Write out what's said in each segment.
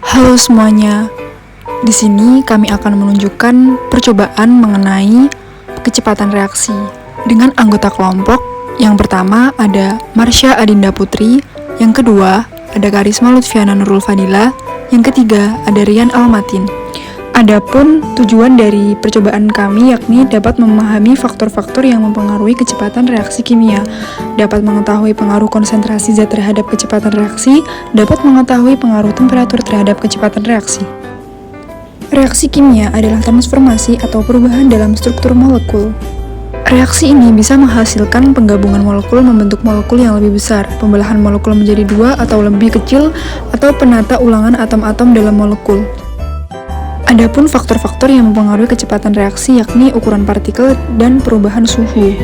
Halo semuanya, di sini kami akan menunjukkan percobaan mengenai kecepatan reaksi dengan anggota kelompok. Yang pertama ada Marsha Adinda Putri, yang kedua ada Karisma Lutfiana Nurul Fadila, yang ketiga ada Rian Almatin. Adapun tujuan dari percobaan kami yakni dapat memahami faktor-faktor yang mempengaruhi kecepatan reaksi kimia, dapat mengetahui pengaruh konsentrasi zat terhadap kecepatan reaksi, dapat mengetahui pengaruh temperatur terhadap kecepatan reaksi. Reaksi kimia adalah transformasi atau perubahan dalam struktur molekul. Reaksi ini bisa menghasilkan penggabungan molekul membentuk molekul yang lebih besar, pembelahan molekul menjadi dua atau lebih kecil, atau penata ulangan atom-atom dalam molekul. Adapun faktor-faktor yang mempengaruhi kecepatan reaksi yakni ukuran partikel dan perubahan suhu.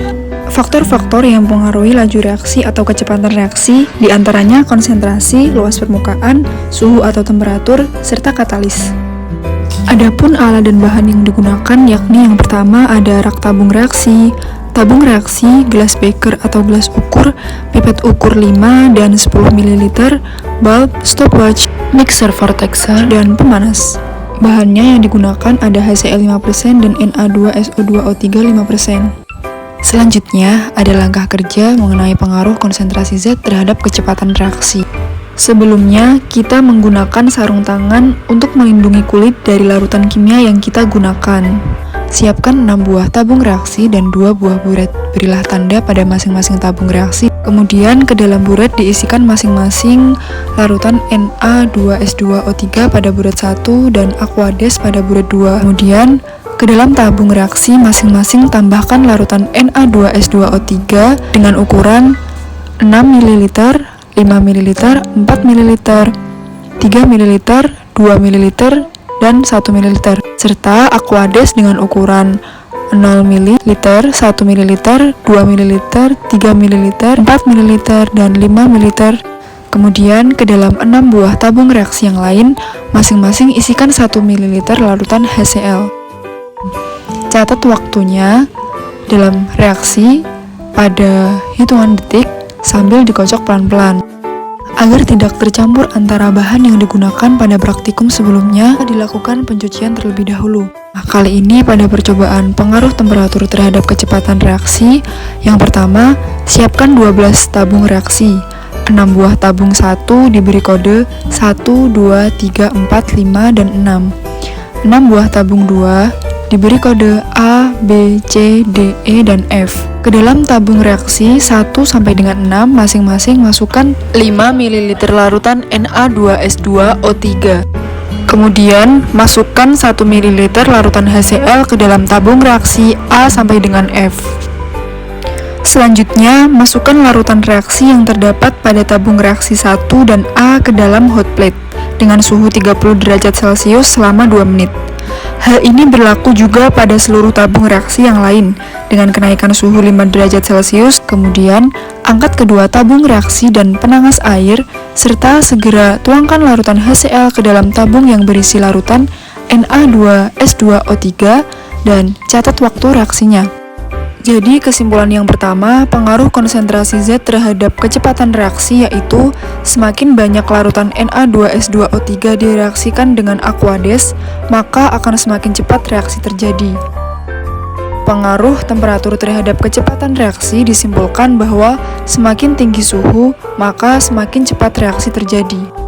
Faktor-faktor yang mempengaruhi laju reaksi atau kecepatan reaksi diantaranya konsentrasi, luas permukaan, suhu atau temperatur, serta katalis. Adapun alat dan bahan yang digunakan yakni yang pertama ada rak tabung reaksi, gelas beker atau gelas ukur, pipet ukur 5 dan 10 ml, bulb, stopwatch, mixer vortexer, dan pemanas. Bahannya yang digunakan ada HCl 5% dan Na2SO2O3 5%. Selanjutnya, ada langkah kerja mengenai pengaruh konsentrasi zat terhadap kecepatan reaksi. Sebelumnya, kita menggunakan sarung tangan untuk melindungi kulit dari larutan kimia yang kita gunakan. Siapkan 6 buah tabung reaksi dan 2 buah buret. Berilah tanda pada masing-masing tabung reaksi. Kemudian ke dalam buret diisikan masing-masing larutan Na2S2O3 pada buret 1 dan Aquades pada buret 2. Kemudian ke dalam tabung reaksi masing-masing tambahkan larutan Na2S2O3 dengan ukuran 6 ml, 5 ml, 4 ml, 3 ml, 2 ml, dan 1 ml, serta Aquades dengan ukuran 0 ml, 1 ml, 2 ml, 3 ml, 4 ml, dan 5 ml. Kemudian ke dalam 6 buah tabung reaksi yang lain, masing-masing isikan 1 ml larutan HCl. Catat waktunya dalam reaksi pada hitungan detik sambil dikocok pelan-pelan. Agar tidak tercampur antara bahan yang digunakan pada praktikum sebelumnya, dilakukan pencucian terlebih dahulu. Nah, kali ini pada percobaan pengaruh temperatur terhadap kecepatan reaksi, yang pertama, siapkan 12 tabung reaksi. 6 buah tabung 1 diberi kode 1, 2, 3, 4, 5, dan 6. 6 buah tabung 2 diberi kode A, B, C, D, E, dan F. Ke dalam tabung reaksi 1 sampai dengan 6 masing-masing masukkan 5 ml larutan Na2S2O3. Kemudian masukkan 1 ml larutan HCl ke dalam tabung reaksi A sampai dengan F. Selanjutnya, masukkan larutan reaksi yang terdapat pada tabung reaksi 1 dan A ke dalam hot plate dengan suhu 30 derajat Celcius selama 2 menit. Hal ini berlaku juga pada seluruh tabung reaksi yang lain dengan kenaikan suhu 5 derajat Celcius. Kemudian, angkat kedua tabung reaksi dan penangas air, serta segera tuangkan larutan HCl ke dalam tabung yang berisi larutan Na2S2O3 dan catat waktu reaksinya. Jadi kesimpulan yang pertama, pengaruh konsentrasi zat terhadap kecepatan reaksi yaitu semakin banyak larutan Na2S2O3 direaksikan dengan Aquades, maka akan semakin cepat reaksi terjadi. Pengaruh temperatur terhadap kecepatan reaksi disimpulkan bahwa semakin tinggi suhu, maka semakin cepat reaksi terjadi.